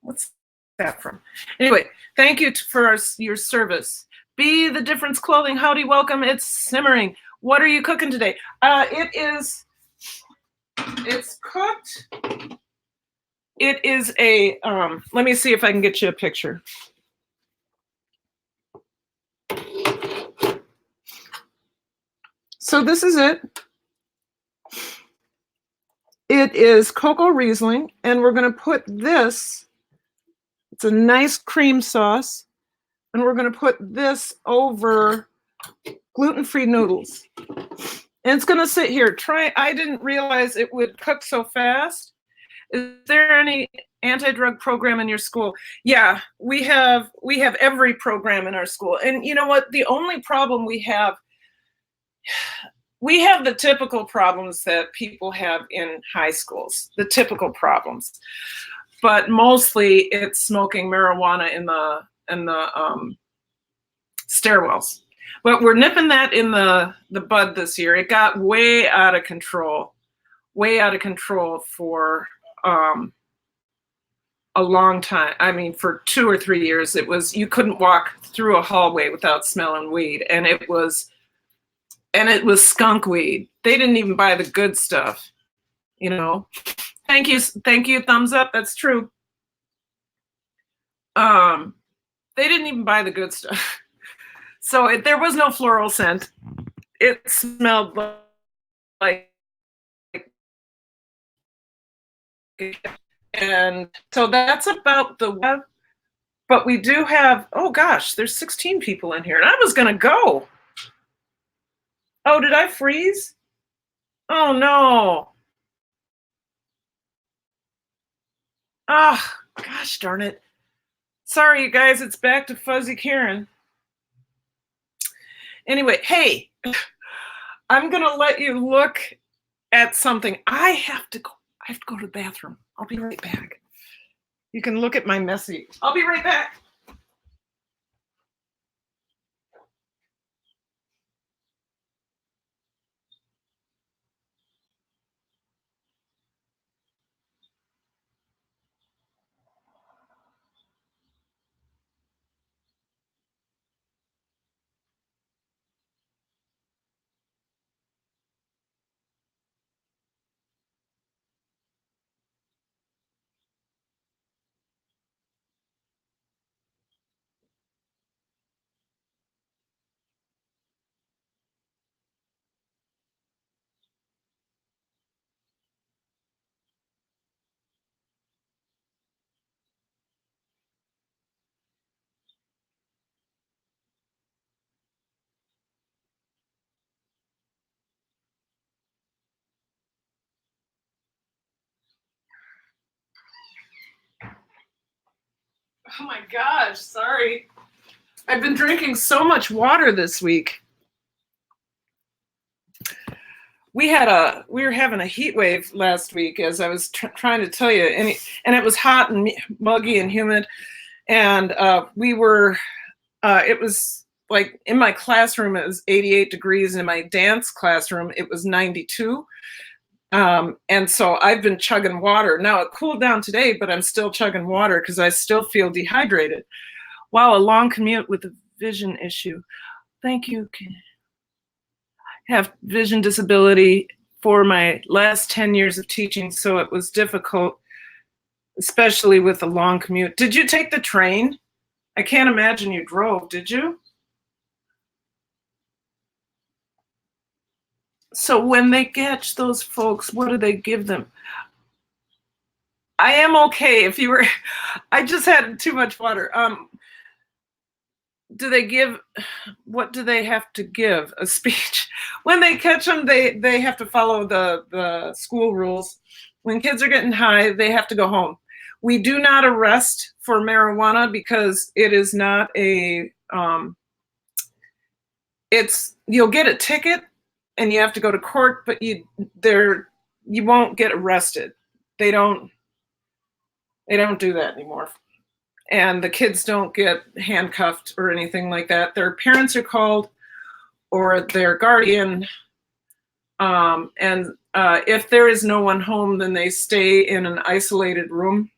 What's that from? Anyway, thank you for your service. Be the Difference Clothing. Howdy, welcome. It's simmering. What are you cooking today? It's cooked. It is a, let me see if I can get you a picture. So this is it. It is cocoa Riesling, and we're going to put this, it's a nice cream sauce, and we're going to put this over gluten-free noodles. And it's going to sit here. I didn't realize it would cook so fast. Is there any anti-drug program in your school? Yeah, we have every program in our school. And you know what? The only problem we have the typical problems that people have in high schools, the typical problems. But mostly it's smoking marijuana in the stairwells. But we're nipping that in the bud this year. It got way out of control for a long time. I mean, for 2 or 3 years, it was, you couldn't walk through a hallway without smelling weed. And it was skunk weed. They didn't even buy the good stuff, you know. Thank you, thumbs up, that's true. They didn't even buy the good stuff. So there was no floral scent. It smelled like, and so that's about the web. But we do have, oh gosh, there's 16 people in here, and I was gonna go. Oh, did I freeze? Oh no. Oh, gosh darn it. Sorry, you guys, it's back to Fuzzy Karen. Anyway, hey, I'm gonna let you look at something. I have to go to the bathroom. I'll be right back. You can look at my messy. I'll be right back. Oh my gosh, sorry. I've been drinking so much water this week. We were having a heat wave last week, as I was trying to tell you, and it was hot and muggy and humid, and it was like in my classroom it was 88 degrees. In my dance classroom it was 92. And so I've been chugging water. Now it cooled down today, but I'm still chugging water because I still feel dehydrated. Wow, a long commute with a vision issue. Thank you. I have vision disability for my last 10 years of teaching, so it was difficult, especially with a long commute. Did you take the train? I can't imagine you drove, did you? So when they catch those folks, what do they give them? I am okay. If you were, I just had too much water. Do they give, what do they have to give? A speech? When they catch them, they have to follow the school rules. When kids are getting high, they have to go home. We do not arrest for marijuana because it is not a, you'll get a ticket and you have to go to court, but you won't get arrested. They don't do that anymore. And the kids don't get handcuffed or anything like that. Their parents are called or their guardian. And if there is no one home, then they stay in an isolated room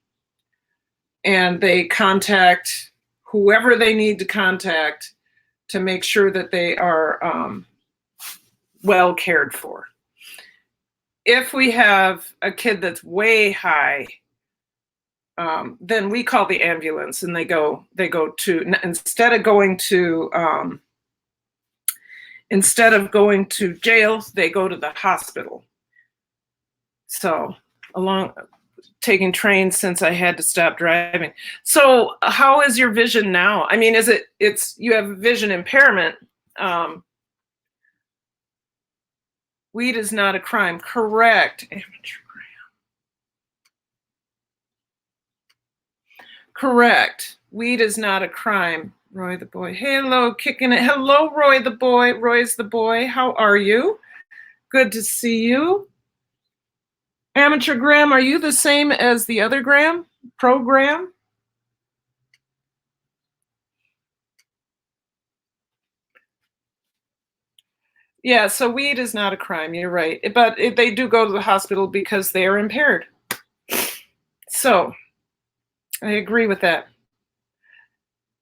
and they contact whoever they need to contact to make sure that they are well cared for. If we have a kid that's way high, then we call the ambulance and they go to, instead of going to jail, they go to the hospital. So taking trains since I had to stop driving. So how is your vision now? I mean, you have vision impairment. Weed is not a crime. Correct. Correct. Weed is not a crime. Roy the boy. Hello, kicking it. Hello, Roy the boy. Roy's the boy. How are you? Good to see you. Amateur Graham, are you the same as the other Graham? Program? Yeah, so weed is not a crime. You're right. But they do go to the hospital because they are impaired. So I agree with that.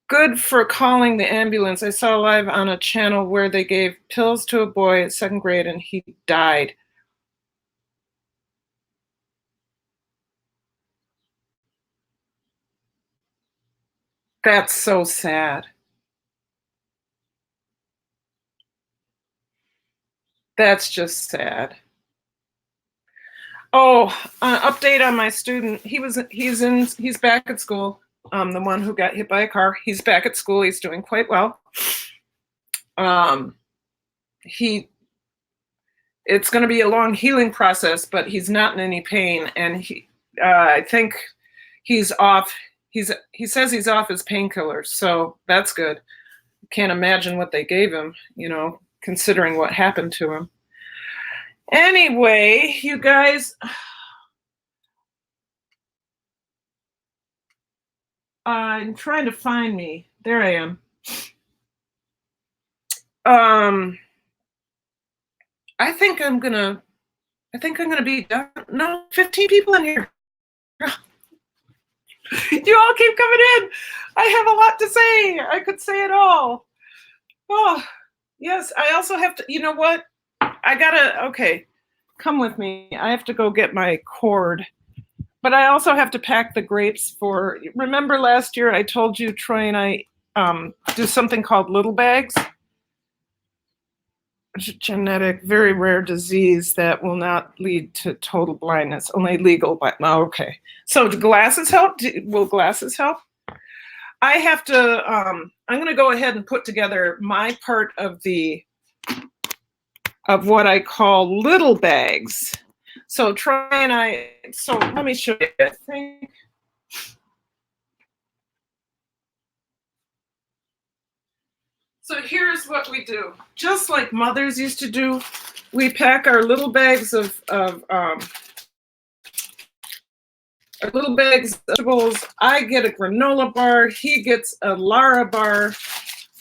Good for calling the ambulance. I saw live on a channel where they gave pills to a boy at 2nd grade and he died. That's so sad. That's just sad. Oh, update on my student. He's back at school. The one who got hit by a car. He's back at school. He's doing quite well. It's going to be a long healing process, but he's not in any pain, and I think he's off. He says he's off his painkillers, so that's good. Can't imagine what they gave him, considering what happened to him. Anyway, you guys, I'm trying to find me. There I am. I think I'm gonna be done. No, 15 people in here. You all keep coming in. I have a lot to say. I could say it all. Oh, yes. I also have to, you know what? Okay, come with me. I have to go get my cord. But I also have to pack the grapes remember last year I told you Troy and I do something called little bags? Genetic, very rare disease that will not lead to total blindness, only legal. Okay. So do glasses help? Will glasses help? I have to, I'm going to go ahead and put together my part of what I call little bags. So let me show you. I think. So here's what we do. Just like mothers used to do, we pack our little bags of vegetables. I get a granola bar. He gets a Lara bar.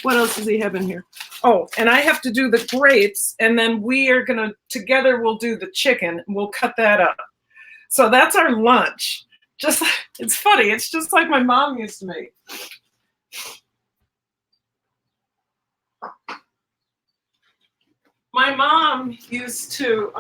What else does he have in here? Oh, and I have to do the grapes, and then together we'll do the chicken, and we'll cut that up. So that's our lunch. It's funny. It's just like my mom used to make. My mom used to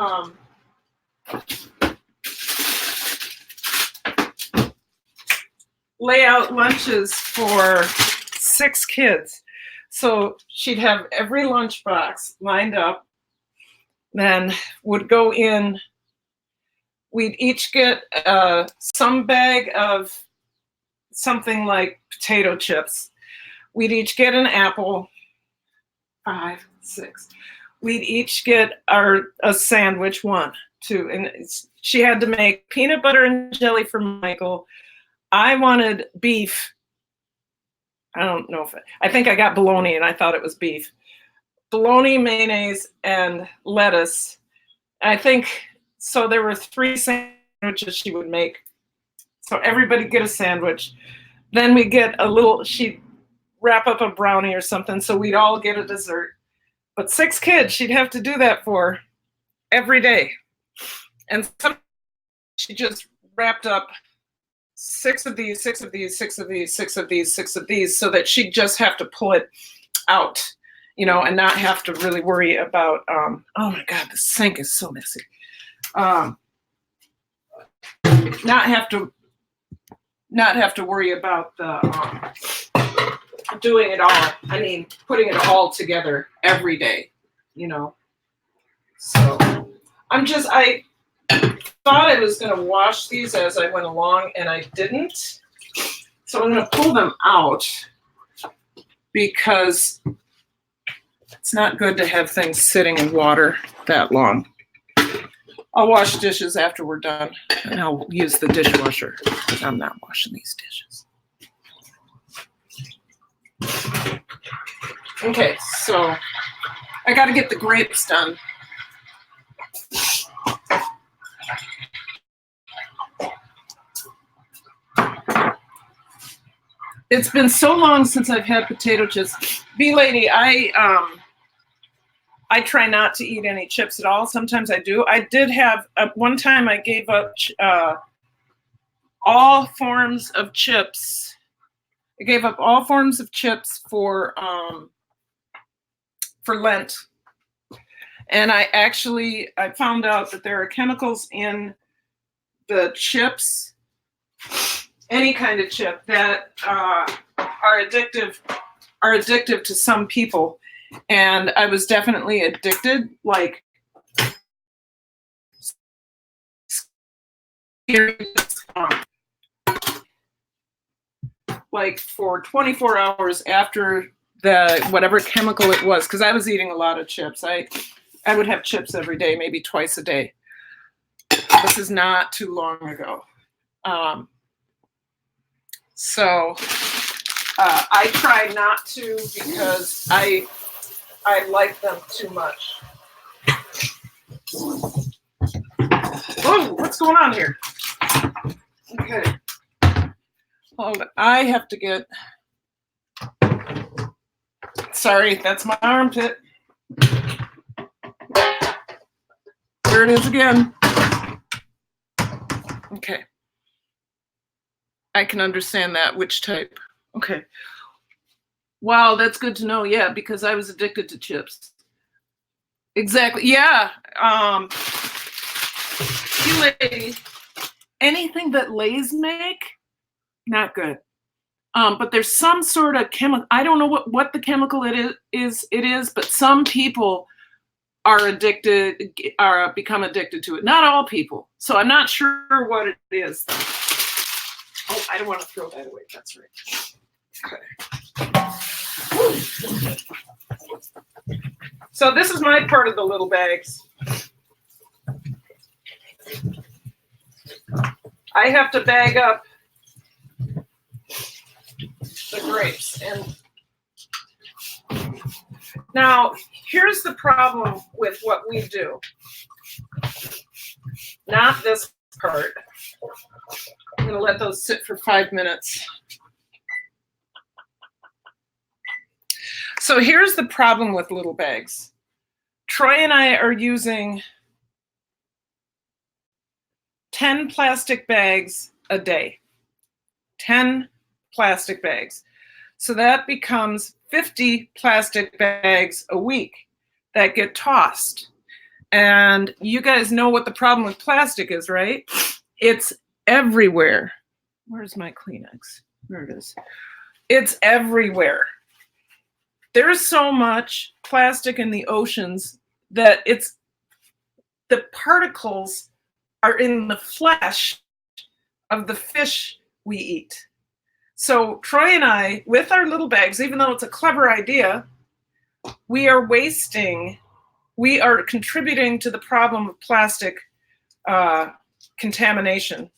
lay out lunches for 6 kids. So she'd have every lunchbox lined up, then would go in. We'd each get some bag of something like potato chips. We'd each get an apple, 5, 6. We'd each get a sandwich, 1, 2, and she had to make peanut butter and jelly for Michael. I wanted beef. I don't know I think I got bologna and I thought it was beef. bologna, mayonnaise, and lettuce. I think, so there were 3 sandwiches she would make. So everybody get a sandwich. Then we get a little, she'd wrap up a brownie or something, so we'd all get a dessert. But 6 kids, she'd have to do that for every day. And sometimes she just wrapped up 6 of these, 6 of these, 6 of these, 6 of these, 6 of these, so that she'd just have to pull it out, you know, and not have to really worry about, oh my God, the sink is so messy. Not have to worry about the doing it all. I mean, putting it all together every day, you know. So I thought I was going to wash these as I went along, and I didn't. So I'm going to pull them out because it's not good to have things sitting in water that long. I'll wash dishes after we're done, and I'll use the dishwasher. I'm not washing these dishes. Okay, so I got to get the grapes done. It's been so long since I've had potato chips. B-Lady, I try not to eat any chips at all. Sometimes I do. I did have, one time I gave up all forms of chips. I gave up all forms of chips for Lent. And I found out that there are chemicals in the chips, any kind of chip, that are addictive to some people. And I was definitely addicted, like for 24 hours after the whatever chemical it was, because I was eating a lot of chips. I would have chips every day, maybe twice a day. This is not too long ago. So I try not to, because I like them too much. Whoa, what's going on here? Okay. Hold on. I have to get, sorry, that's my armpit. There it is again. Okay. I can understand that. Which type? Okay. Wow, that's good to know. Yeah, because I was addicted to chips. Exactly. Yeah. Lady, anything that Lay's make, not good. But there's some sort of chemical. I don't know what the chemical it is, but some people are become addicted to it. Not all people. So I'm not sure what it is. Oh, I don't want to throw that away. That's right. Okay. So this is my part of the little bags. I have to bag up the grapes. And now here's the problem with what we do. Not this part. I'm going to let those sit for 5 minutes. So here's the problem with little bags. Troy and I are using 10 plastic bags a day. 10 plastic bags. So that becomes 50 plastic bags a week that get tossed. And you guys know what the problem with plastic is, right? It's everywhere. Where's my Kleenex? There it is. It's everywhere. There's so much plastic in the oceans that the particles are in the flesh of the fish we eat. So Troy and I, with our little bags, even though it's a clever idea, we are contributing to the problem of plastic contamination.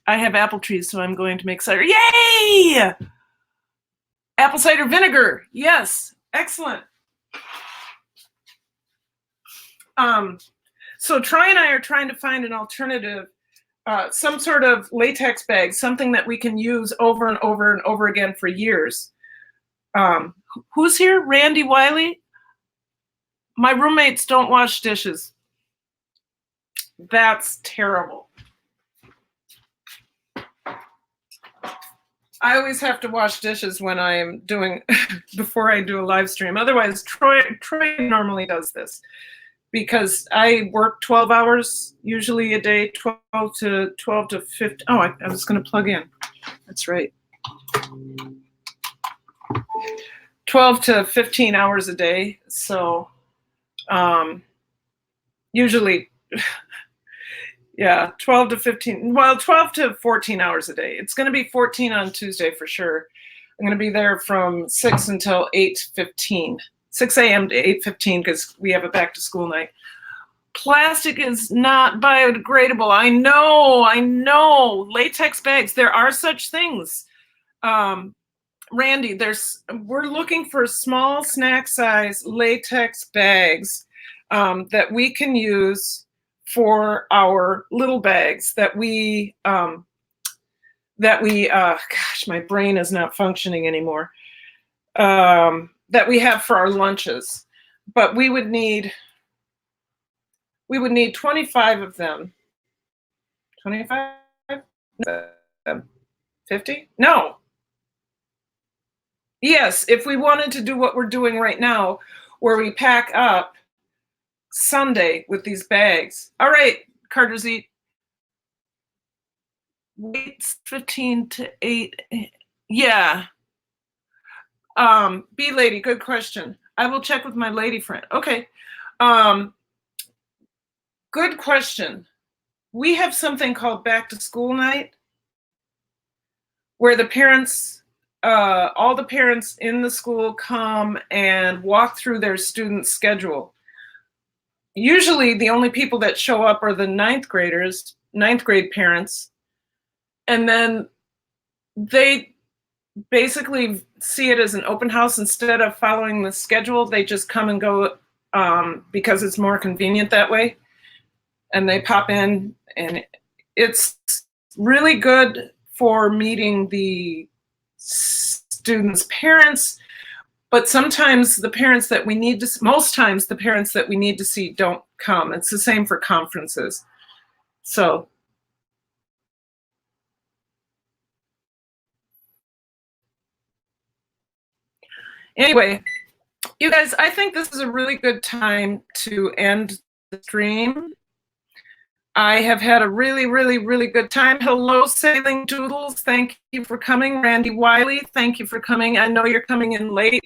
I have apple trees, so I'm going to make cider. Yay! Apple cider vinegar. Yes, excellent. So Troy and I are trying to find an alternative, some sort of latex bag, something that we can use over and over and over again for years. Who's here? Randy Wiley? My roommates don't wash dishes. That's terrible. I always have to wash dishes when I am doing, before I do a live stream. Otherwise, Troy normally does this because I work 12 hours usually a day, 12 to 15. Oh, I was going to plug in. That's right. 12 to 15 hours a day. So usually, yeah, 12 to 15, well, 12 to 14 hours a day. It's going to be 14 on Tuesday for sure. I'm going to be there from 6 until 8:15, 6 a.m. to 8:15 because we have a back to school night. Plastic is not biodegradable. I know. Latex bags, there are such things. Randy, we're looking for small snack size latex bags that we can use for our little bags that we gosh, my brain is not functioning anymore, that we have for our lunches. But we would need 25 of them. 25? 50? No. Yes, if we wanted to do what we're doing right now, where we pack up Sunday with these bags. All right, Carter's Eat. Wait, 15 to 8. Yeah. B lady, good question. I will check with my lady friend. Okay. Good question. We have something called back to school night where the parents, all the parents in the school come and walk through their student schedule. Usually the only people that show up are the ninth grade parents. And then they basically see it as an open house. Instead of following the schedule, they just come and go because it's more convenient that way. And they pop in, and it's really good for meeting the students' parents. But sometimes the parents that we need to, most times the parents that we need to see don't come. It's the same for conferences. So. Anyway, you guys, I think this is a really good time to end the stream. I have had a really, really, really good time. Hello, Sailing Doodles. Thank you for coming. Randy Wiley, thank you for coming. I know you're coming in late.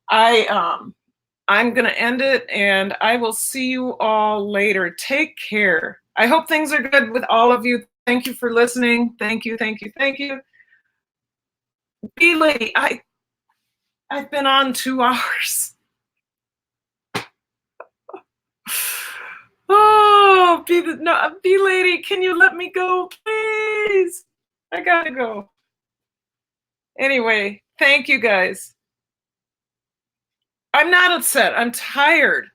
I'm going to end it, and I will see you all later. Take care. I hope things are good with all of you. Thank you for listening. Thank you, thank you, thank you. B-Lady, I've been on 2 hours. Oh, B-Lady, can you let me go, please? I gotta go. Anyway, thank you guys. I'm not upset. I'm tired.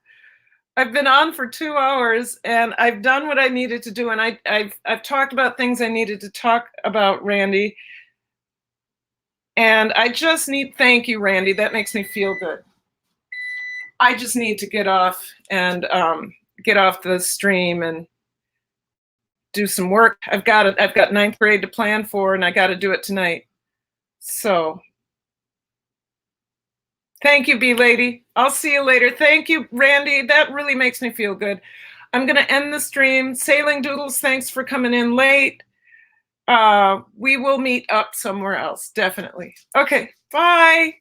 I've been on for 2 hours, and I've done what I needed to do, and I've talked about things I needed to talk about, Randy. And I just need, thank you, Randy. That makes me feel good. I just need to get off and get off the stream and do some work. I've got ninth grade to plan for, and I got to do it tonight. So thank you, B-Lady. I'll see you later. Thank you, Randy. That really makes me feel good. I'm going to end the stream. Sailing Doodles, thanks for coming in late. We will meet up somewhere else, definitely. Okay, bye.